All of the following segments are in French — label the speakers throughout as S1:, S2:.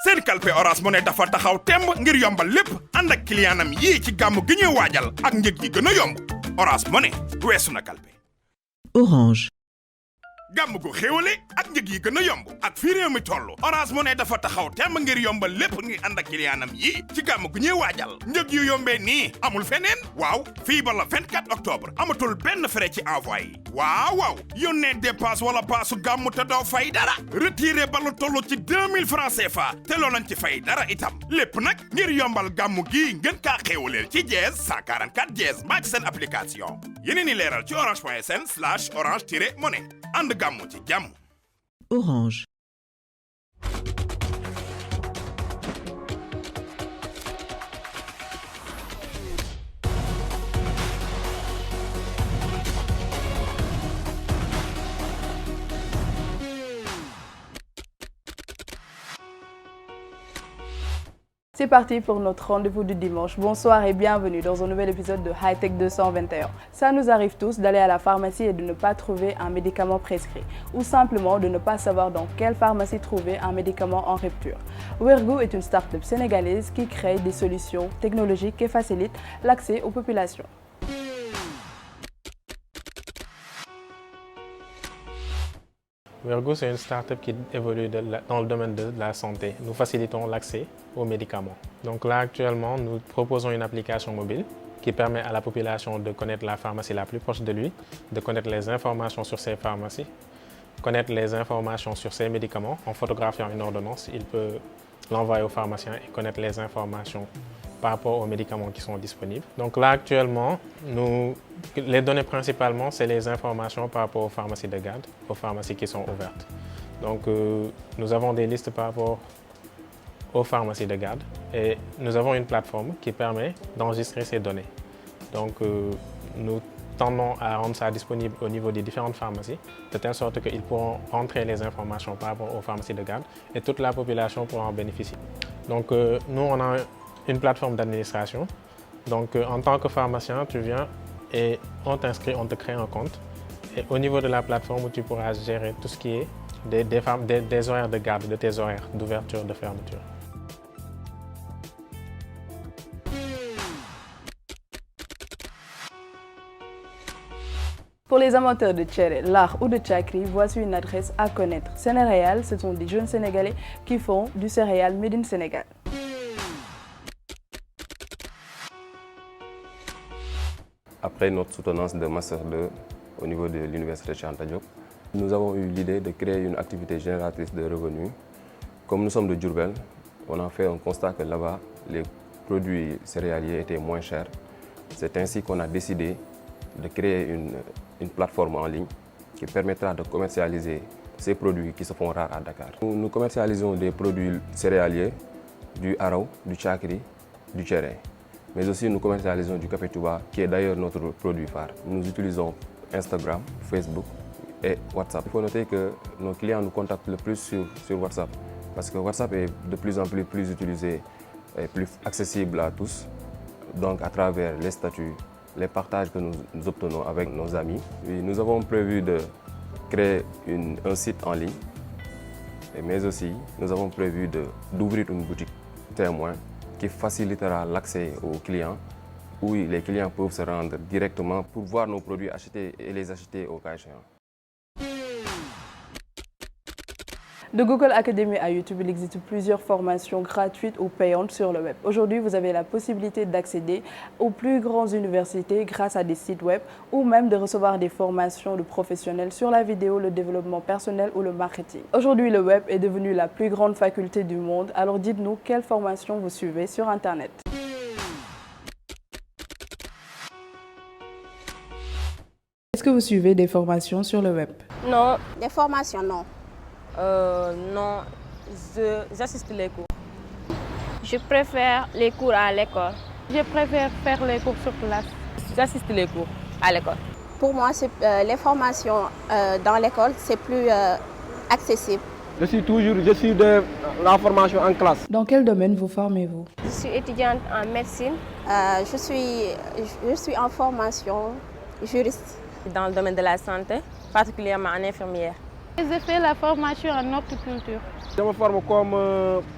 S1: seen kalpe Orange Money dafa taxaw temb ngir yombal lépp ànd ak clientam yii ci gàmmu gi ñuy waajal ak njëg yi gën a yomb Orange Money weesu na kalpe.
S2: Orange.
S1: gàmm gu xéwale ak njëg yi gën a yomb ak fii réew mi toll Orange Money dafa taxaw temb ngir yombal lépp ngir ànd ak clientam yi ci gàmm gu ñuy waajal njëg yu yombee nii amul feneen waaw fii ba la 24 octobre amatul benn frais ci envoi yi waaw yónnee dépense wala paasu gàmm te doo fay dara retiré ba lu toll ci 2000 francs CFA te loo lañ ci fay dara itam lépp nag ngir yombal gàmm gi ngeen kaa xéwaleel ci dièse 144 dièse mbaa ci seen application yeneen i leeral ci orange.sn/orange-money ànd gàmmu ci jàmm.
S2: Orange.
S3: C'est parti pour notre rendez-vous du dimanche. Bonsoir et bienvenue dans un nouvel épisode de High Tech 221. Ça nous arrive tous d'aller à la pharmacie et de ne pas trouver un médicament prescrit ou simplement de ne pas savoir dans quelle pharmacie trouver un médicament en rupture. Wergo est une start-up sénégalaise qui crée des solutions technologiques et facilite l'accès aux populations.
S4: Wergo, c'est une start-up qui évolue dans le domaine de la santé. Nous facilitons l'accès aux médicaments. Donc là, actuellement, nous proposons une application mobile qui permet à la population de connaître la pharmacie la plus proche de lui, de connaître les informations sur ces pharmacies, connaître les informations sur ces médicaments. En photographiant une ordonnance, il peut l'envoyer au pharmacien et connaître les informations par rapport aux médicaments qui sont disponibles. Donc là, actuellement, les données principalement, c'est les informations par rapport aux pharmacies de garde, aux pharmacies qui sont ouvertes. Donc nous avons des listes par rapport aux pharmacies de garde et nous avons une plateforme qui permet d'enregistrer ces données. Donc nous tendons à rendre ça disponible au niveau des différentes pharmacies, de telle sorte qu'ils pourront rentrer les informations par rapport aux pharmacies de garde et toute la population pourra en bénéficier. Donc nous, on a une plateforme d'administration. Donc en tant que pharmacien, tu viens et on t'inscrit, on te crée un compte. Et au niveau de la plateforme, tu pourras gérer tout ce qui est des horaires de garde, de tes horaires d'ouverture, de fermeture.
S3: Pour les amateurs de tchéré, lard ou de tchakri, voici une adresse à connaître. Sénéréal, ce sont des jeunes Sénégalais qui font du céréal made in Sénégal.
S5: Après notre soutenance de Master 2 au niveau de l'Université Cheikh Anta Diop, nous avons eu l'idée de créer une activité génératrice de revenus. Comme nous sommes de Diourbel, on a fait un constat que là-bas, les produits céréaliers étaient moins chers. C'est ainsi qu'on a décidé de créer une plateforme en ligne qui permettra de commercialiser ces produits qui se font rares à Dakar. Nous commercialisons des produits céréaliers, du haraw, du tchakri, du tchéré. Mais aussi nous commercialisons du café Touba, qui est d'ailleurs notre produit phare. Nous utilisons Instagram, Facebook et WhatsApp. Il faut noter que nos clients nous contactent le plus sur WhatsApp, parce que WhatsApp est de plus en plus utilisé et plus accessible à tous. Donc à travers les statuts, les partages que nous obtenons avec nos amis. Et nous avons prévu de créer un site en ligne, mais aussi nous avons prévu d'ouvrir une boutique témoin qui facilitera l'accès aux clients, où les clients peuvent se rendre directement pour voir nos produits achetés et les acheter au cas échéant.
S3: De Google Academy à YouTube, il existe plusieurs formations gratuites ou payantes sur le web. Aujourd'hui, vous avez la possibilité d'accéder aux plus grandes universités grâce à des sites web ou même de recevoir des formations de professionnels sur la vidéo, le développement personnel ou le marketing. Aujourd'hui, le web est devenu la plus grande faculté du monde. Alors dites-nous quelle formation vous suivez sur Internet. Est-ce que vous suivez des formations sur le web?
S6: Non, des formations, non.
S7: Non, j'assiste les cours.
S6: Je préfère les cours à l'école.
S7: Je préfère faire les cours sur place. J'assiste les cours à l'école.
S6: Pour moi, les formations dans l'école, c'est plus accessible.
S8: Je suis de la formation en classe.
S3: Dans quel domaine vous formez-vous?
S6: Je suis étudiante en médecine. Je suis en formation juriste.
S7: Dans le domaine de la santé, particulièrement en infirmière.
S9: J'ai fait la formation en horticulture.
S8: Je me forme comme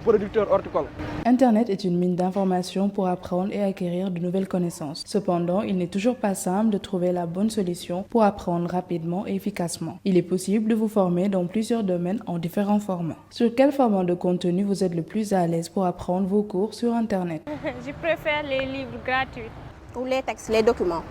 S8: producteur horticole.
S3: Internet est une mine d'informations pour apprendre et acquérir de nouvelles connaissances. Cependant, il n'est toujours pas simple de trouver la bonne solution pour apprendre rapidement et efficacement. Il est possible de vous former dans plusieurs domaines en différents formats. Sur quel format de contenu vous êtes le plus à l'aise pour apprendre vos cours sur Internet?
S7: Je préfère les livres gratuits.
S6: Ou les textes, les documents.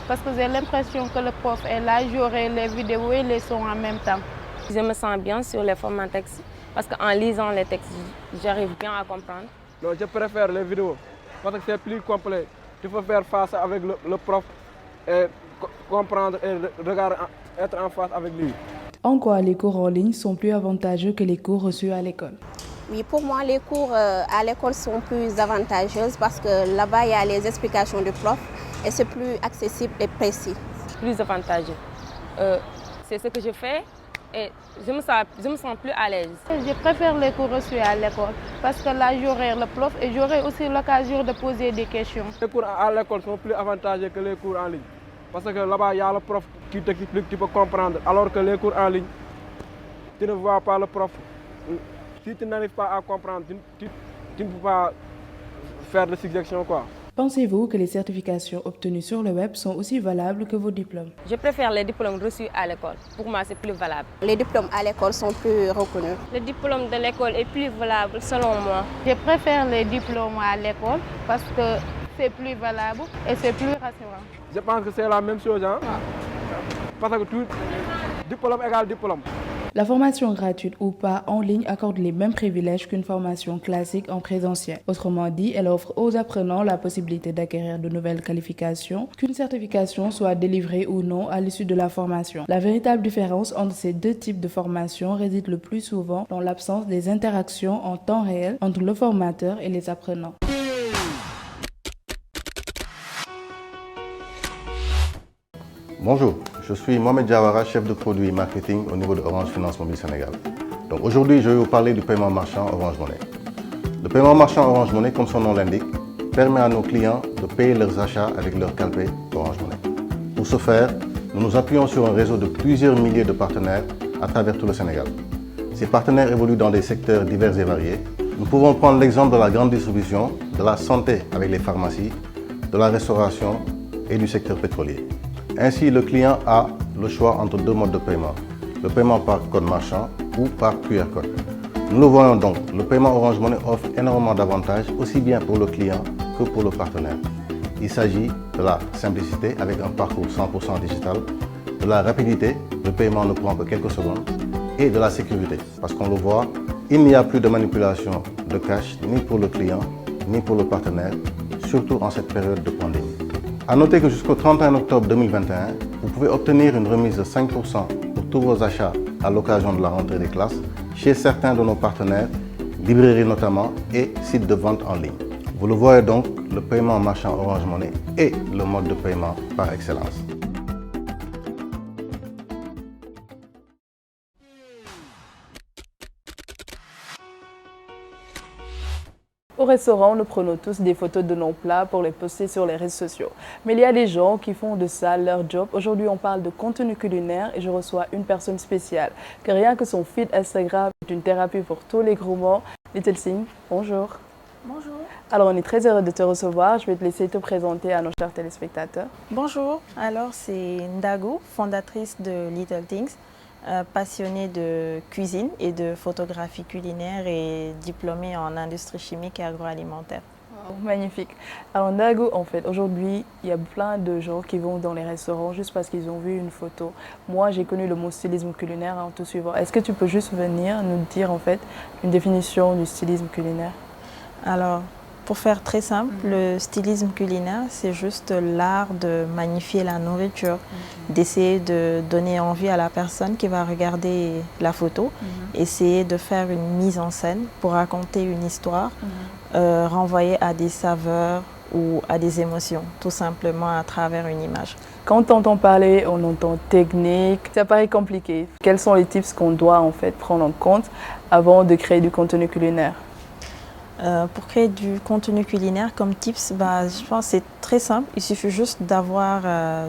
S7: Parce que j'ai l'impression que le prof est là, j'aurai les vidéos et les sons en même temps. Je me sens bien sur les formats textes parce qu'en lisant les textes, j'arrive bien à comprendre.
S8: Non, je préfère les vidéos parce que c'est plus complet. Tu peux faire face avec le prof et comprendre et être en face avec lui.
S3: En quoi les cours en ligne sont plus avantageux que les cours reçus à l'école?
S6: Oui, pour moi, les cours à l'école sont plus avantageux parce que là-bas, il y a les explications du prof et c'est plus accessible et précis.
S7: Plus avantageux. C'est ce que je fais et je me sens plus à l'aise. Je préfère les cours reçus à l'école parce que là, j'aurai le prof et j'aurai aussi l'occasion de poser des questions.
S8: Les cours à l'école sont plus avantageux que les cours en ligne parce que là-bas, il y a le prof qui t'explique, tu peux comprendre, alors que les cours en ligne, tu ne vois pas le prof. Si tu n'arrives pas à comprendre, tu ne peux pas faire de suggestions, quoi.
S3: Pensez-vous que les certifications obtenues sur le web sont aussi valables que vos diplômes?
S7: Je préfère les diplômes reçus à l'école. Pour moi, c'est plus valable.
S6: Les diplômes à l'école sont plus reconnus.
S7: Le diplôme de l'école est plus valable selon moi. Je préfère les diplômes à l'école parce que c'est plus valable et c'est plus rassurant.
S8: Je pense que c'est la même chose, hein? Parce que tout diplôme égale diplôme.
S3: La formation gratuite ou pas en ligne accorde les mêmes privilèges qu'une formation classique en présentiel. Autrement dit, elle offre aux apprenants la possibilité d'acquérir de nouvelles qualifications, qu'une certification soit délivrée ou non à l'issue de la formation. La véritable différence entre ces deux types de formation réside le plus souvent dans l'absence des interactions en temps réel entre le formateur et les apprenants.
S9: Bonjour, je suis Mohamed Jawara, chef de produit marketing au niveau de Orange Finance Mobile Sénégal. Donc aujourd'hui, je vais vous parler du paiement marchand Orange Money. Le paiement marchand Orange Money, comme son nom l'indique, permet à nos clients de payer leurs achats avec leur calpé Orange Money. Pour ce faire, nous nous appuyons sur un réseau de plusieurs milliers de partenaires à travers tout le Sénégal. Ces partenaires évoluent dans des secteurs divers et variés. Nous pouvons prendre l'exemple de la grande distribution, de la santé avec les pharmacies, de la restauration et du secteur pétrolier. Ainsi, le client a le choix entre deux modes de paiement, le paiement par code marchand ou par QR code. Nous le voyons donc, le paiement Orange Money offre énormément d'avantages, aussi bien pour le client que pour le partenaire. Il s'agit de la simplicité avec un parcours 100% digital, de la rapidité, le paiement ne prend que quelques secondes, et de la sécurité, parce qu'on le voit, il n'y a plus de manipulation de cash ni pour le client, ni pour le partenaire, surtout en cette période de pandémie. A noter que jusqu'au 31 octobre 2021, vous pouvez obtenir une remise de 5% pour tous vos achats à l'occasion de la rentrée des classes chez certains de nos partenaires, librairies notamment et sites de vente en ligne. Vous le voyez donc, le paiement marchand Orange Money est le mode de paiement par excellence.
S3: Au restaurant, nous prenons tous des photos de nos plats pour les poster sur les réseaux sociaux. Mais il y a des gens qui font de ça leur job. Aujourd'hui, on parle de contenu culinaire et je reçois une personne spéciale. Que rien que son feed Instagram est une thérapie pour tous les gourmands. Little Sing, bonjour.
S10: Bonjour.
S3: Alors, on est très heureux de te recevoir. Je vais te laisser te présenter à nos chers téléspectateurs.
S10: Bonjour. Alors, c'est Ndago, fondatrice de Little Things. Passionnée de cuisine et de photographie culinaire et diplômée en industrie chimique et agroalimentaire.
S3: Wow, magnifique. Alors Ndago, en fait, aujourd'hui, il y a plein de gens qui vont dans les restaurants juste parce qu'ils ont vu une photo. Moi, j'ai connu le mot stylisme culinaire en tout suivant. Est-ce que tu peux juste venir nous dire en fait une définition du stylisme culinaire?
S10: Alors, pour faire très simple, le stylisme culinaire, c'est juste l'art de magnifier la nourriture, d'essayer de donner envie à la personne qui va regarder la photo, essayer de faire une mise en scène pour raconter une histoire, renvoyer à des saveurs ou à des émotions, tout simplement à travers une image.
S3: Quand on entend parler, on entend technique, ça paraît compliqué. Quels sont les tips qu'on doit en fait prendre en compte avant de créer du contenu culinaire?
S10: Pour créer du contenu culinaire comme tips, je pense que c'est très simple. Il suffit juste d'avoir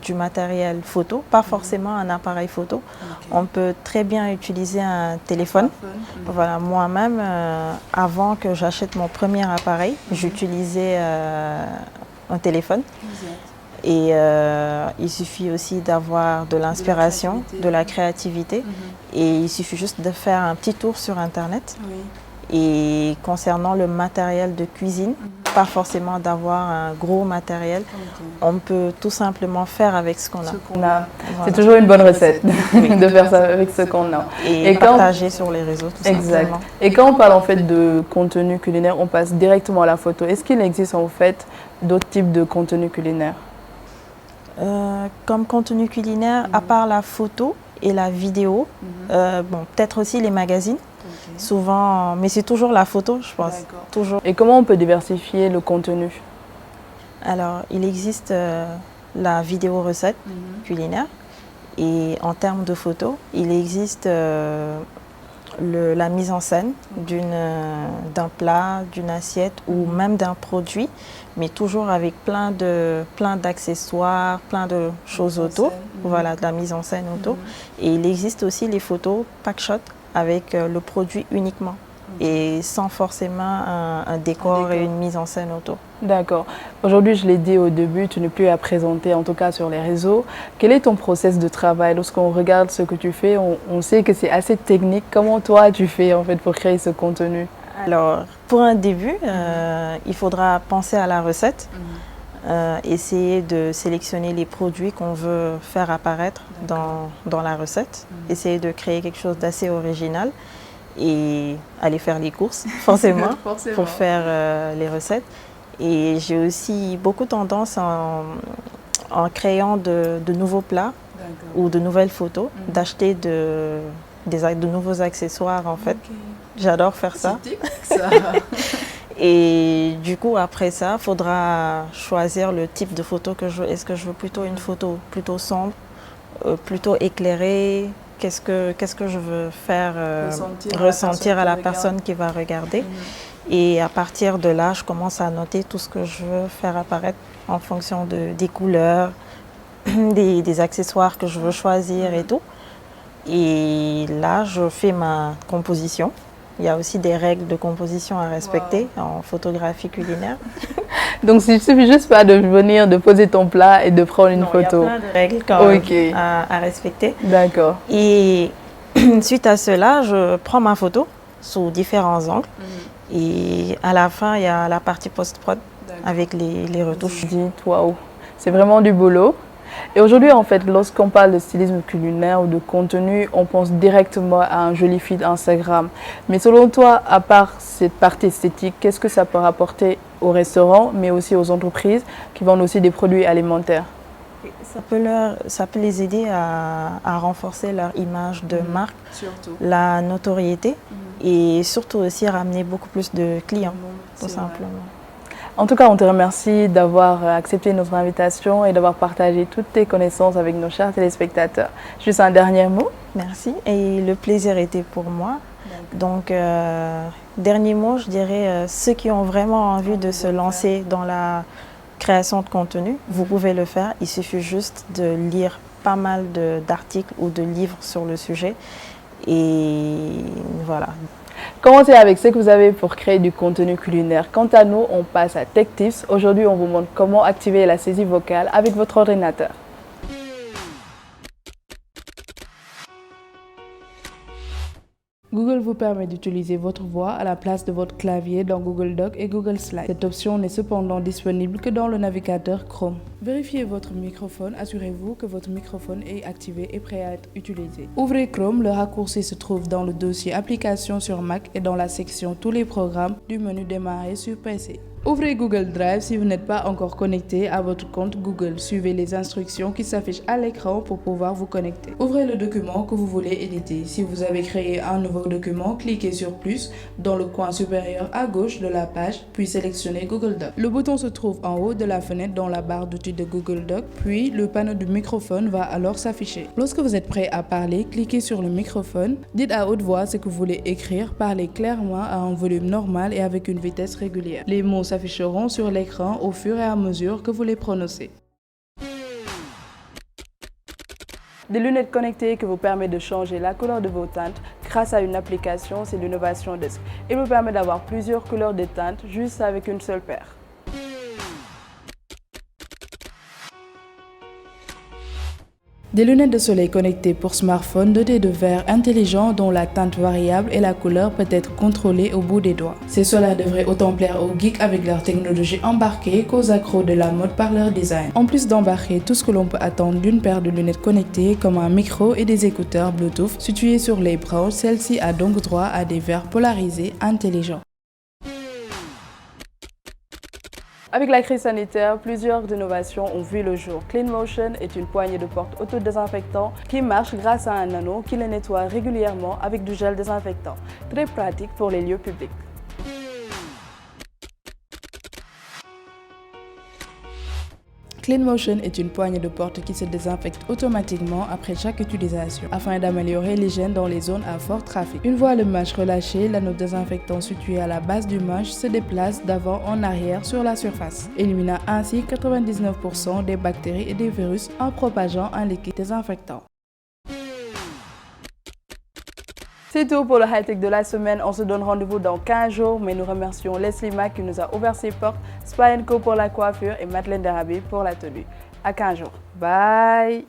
S10: du matériel photo, pas forcément un appareil photo. On peut très bien utiliser un téléphone. Voilà, moi-même, avant que j'achète mon premier appareil, j'utilisais un téléphone. Et il suffit aussi d'avoir de l'inspiration, de la créativité. Et il suffit juste de faire un petit tour sur Internet. Et concernant le matériel de cuisine, pas forcément d'avoir un gros matériel. On peut tout simplement faire avec ce qu'on a.
S3: Voilà. C'est toujours une bonne recette de faire ça avec ce qu'on a.
S10: Et partager sur les réseaux, tout simplement.
S3: Et quand on parle en fait de contenu culinaire, on passe directement à la photo. Est-ce qu'il existe en fait d'autres types de contenu culinaire?
S10: Comme contenu culinaire, à part la photo et la vidéo, peut-être aussi les magazines. Souvent, mais c'est toujours la photo, je pense. Toujours.
S3: Et comment on peut diversifier le contenu?
S10: Alors, il existe la vidéo recette culinaire. Et en termes de photos, il existe la mise en scène d'un plat, d'une assiette ou même d'un produit, mais toujours avec plein d'accessoires, plein de choses autour. Voilà, de la mise en scène autour. Et il existe aussi les photos pack shot avec le produit uniquement et sans forcément un décor et une mise en scène autour.
S3: D'accord. Aujourd'hui, je l'ai dit au début, tu n'es plus à présenter, en tout cas sur les réseaux. Quel est ton process de travail? Lorsqu'on regarde ce que tu fais, on sait que c'est assez technique. Comment toi, tu fais en fait pour créer ce contenu?
S10: Alors, pour un début, il faudra penser à la recette. Essayer de sélectionner les produits qu'on veut faire apparaître dans la recette, essayer de créer quelque chose d'assez original et aller faire les courses, forcément. Pour faire les recettes. Et j'ai aussi beaucoup tendance en créant de nouveaux plats ou de nouvelles photos, d'acheter de nouveaux accessoires en fait. J'adore faire ça.
S3: C'est typique, ça.
S10: Et du coup, après ça, il faudra choisir le type de photo que je veux. Est-ce que je veux plutôt une photo plutôt sombre, plutôt éclairée? Qu'est-ce que je veux faire ressentir à la personne qui va regarder? Et à partir de là, je commence à noter tout ce que je veux faire apparaître en fonction des couleurs, des accessoires que je veux choisir et tout. Et là, je fais ma composition. Il y a aussi des règles de composition à respecter en photographie culinaire.
S3: Donc, il ne suffit juste pas de venir, de poser ton plat et de prendre une photo.
S10: Il y a plein de règles quand même à respecter.
S3: D'accord.
S10: Et suite à cela, je prends ma photo sous différents angles. Et à la fin, il y a la partie post-prod avec les retouches.
S3: Waouh, c'est vraiment du boulot. Et aujourd'hui, en fait, lorsqu'on parle de stylisme culinaire ou de contenu, on pense directement à un joli feed Instagram. Mais selon toi, à part cette partie esthétique, qu'est-ce que ça peut rapporter aux restaurants, mais aussi aux entreprises qui vendent aussi des produits alimentaires?
S10: Ça peut les aider à renforcer leur image de marque, la notoriété et surtout aussi ramener beaucoup plus de clients, tout simplement.
S3: En tout cas, on te remercie d'avoir accepté notre invitation et d'avoir partagé toutes tes connaissances avec nos chers téléspectateurs. Juste un dernier mot.
S10: Merci. Et le plaisir était pour moi. Donc, dernier mot, je dirais, ceux qui ont vraiment envie de se lancer dans la création de contenu, vous pouvez le faire. Il suffit juste de lire pas mal d'articles ou de livres sur le sujet. Et voilà.
S3: Commencez avec ce que vous avez pour créer du contenu culinaire. Quant à nous, on passe à Tech Tips. Aujourd'hui, on vous montre comment activer la saisie vocale avec votre ordinateur. Google vous permet d'utiliser votre voix à la place de votre clavier dans Google Docs et Google Slides. Cette option n'est cependant disponible que dans le navigateur Chrome. Vérifiez votre microphone, assurez-vous que votre microphone est activé et prêt à être utilisé. Ouvrez Chrome, le raccourci se trouve dans le dossier Applications sur Mac et dans la section Tous les programmes du menu Démarrer sur PC. Ouvrez Google Drive si vous n'êtes pas encore connecté à votre compte Google. Suivez les instructions qui s'affichent à l'écran pour pouvoir vous connecter. Ouvrez le document que vous voulez éditer. Si vous avez créé un nouveau document, document, cliquez sur plus dans le coin supérieur à gauche de la page, puis sélectionnez Google Docs. Le bouton se trouve en haut de la fenêtre dans la barre d'outils de Google Docs, puis le panneau du microphone va alors s'afficher. Lorsque vous êtes prêt à parler, cliquez sur le microphone, dites à haute voix ce que vous voulez écrire, parlez clairement à un volume normal et avec une vitesse régulière. Les mots s'afficheront sur l'écran au fur et à mesure que vous les prononcez. Des lunettes connectées qui vous permettent de changer la couleur de vos teintes grâce à une application, c'est l'innovation Disc. Il vous permet d'avoir plusieurs couleurs de teintes juste avec une seule paire. Des lunettes de soleil connectées pour smartphone dotées de verres intelligents dont la teinte variable et la couleur peut être contrôlée au bout des doigts. Ces cela devraient autant plaire aux geeks avec leur technologie embarquée qu'aux accros de la mode par leur design. En plus d'embarquer tout ce que l'on peut attendre d'une paire de lunettes connectées comme un micro et des écouteurs Bluetooth situés sur les bras, celle-ci a donc droit à des verres polarisés intelligents. Avec la crise sanitaire, plusieurs innovations ont vu le jour. CleanMotion est une poignée de porte autodésinfectant qui marche grâce à un anneau qui les nettoie régulièrement avec du gel désinfectant. Très pratique pour les lieux publics. CleanMotion est une poignée de porte qui se désinfecte automatiquement après chaque utilisation afin d'améliorer l'hygiène dans les zones à fort trafic. Une fois le manche relâché, l'anneau désinfectant situé à la base du manche se déplace d'avant en arrière sur la surface, éliminant ainsi 99% des bactéries et des virus en propageant un liquide désinfectant. C'est tout pour le high-tech de la semaine. On se donne rendez-vous dans 15 jours, mais nous remercions Leslie Mac qui nous a ouvert ses portes, Spa & Co pour la coiffure et Madeleine Derabi pour la tenue. À 15 jours. Bye!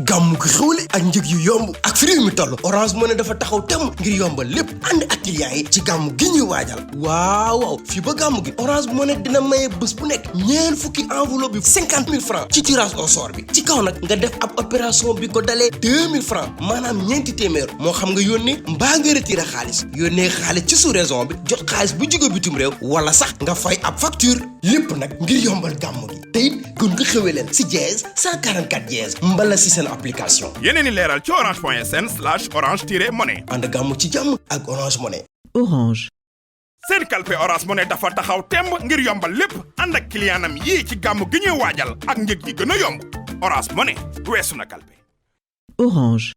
S11: gàmmu gu xewle ak njëg yu yomb ak fi réew mi toll Orange Money dafa taxaw temm ngir yombal lépp ànd ak clients yi ci gàmmu gi ñuy waajal waaw fii ba gàmmu gi Orange Money dina maye bés bu nekk ñeen fukki enveloppe bi 50 000 francs ci tirage au sort bi ci kaw nag nga def ab opération bi ko dalee 2000 francs maanaam ñeenti téeméer moo xam nga yónnee mbaa nga retiré xaalis yónnee xaalis ci sous-région bi jot xaalis bu jóge bitim réew wala sax nga fay ab facture lépp nag ngir yombal gàmmu gi te it gën nga xewee leen si dièse 144 dièse mbala si seen application.
S1: yeneen i leeral ci orange.sn/orange-money.
S11: ànd gàmmu ci jàmm ak Orange Money.
S2: Orange.
S1: seen kalpe Orange Money dafa taxaw temb ngir yombal lépp ànd ak clientam yii ci gàmmu gi ñuy waajal ak njëg yi gën a yomb Orange Money weesu na kalpe.
S2: Orange.